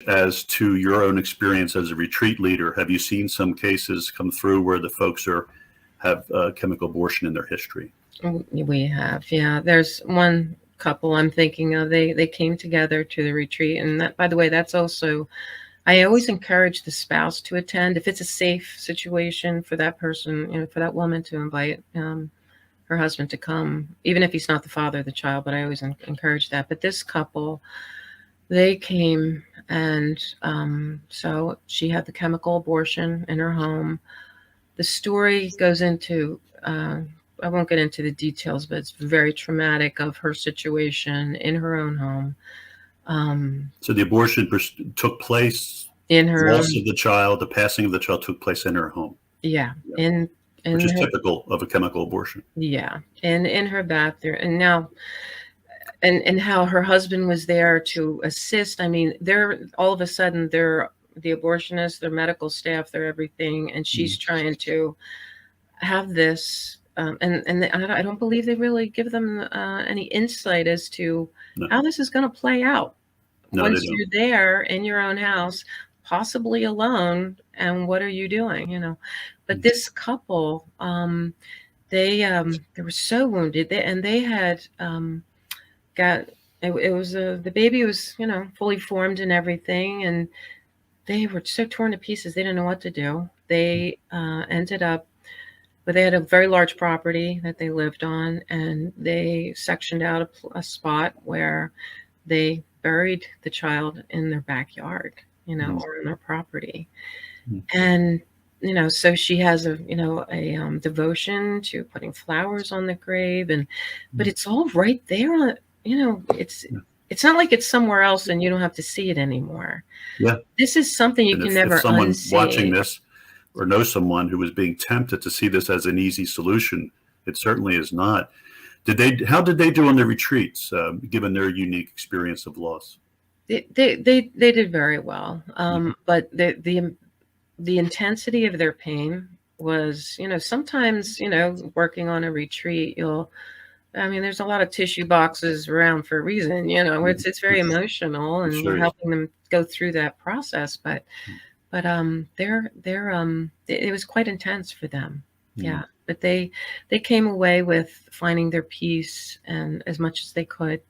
as to your own experience as a retreat leader, have you seen some cases come through where the folks have chemical abortion in their history? We have, yeah. There's one couple I'm thinking of. They came together to the retreat, and that, by the way, that's also, I always encourage the spouse to attend if it's a safe situation for that person, for that woman to invite her husband to come, even if he's not the father of the child. But I always encourage that. But this couple, they came, and so she had the chemical abortion in her home. The story goes into, I won't get into the details, but it's very traumatic of her situation in her own home. So the abortion took place, in her loss own, of the child, the passing of the child took place in her home. yeah, which is her, typical of a chemical abortion. Yeah, and in her bathroom, and now, and how her husband was there to assist. I mean, they're all of a sudden they're the abortionists, their medical staff, they're everything, and she's trying to have this. And I don't believe they really give them any insight as to how this is going to play out once you're there in your own house, possibly alone, and what are you doing? But this couple, they were so wounded, they had got it was the baby was fully formed and everything, and they were so torn to pieces. They didn't know what to do. They ended up, but they had a very large property that they lived on, and they sectioned out a spot where they buried the child in their backyard, or in their property. And so she has a devotion to putting flowers on the grave, but it's all right there. It's not like it's somewhere else and you don't have to see it anymore. Yeah, this is something you can never if someone unsee. Watching this or know someone who was being tempted to see this as an easy solution, it certainly is not. How did they do on their retreats, given their unique experience of loss? They did very well, but the intensity of their pain was, sometimes, working on a retreat, there's a lot of tissue boxes around for a reason, it's very emotional, and you're helping them go through that process. But it was quite intense for them. Yeah. But they came away with finding their peace and as much as they could,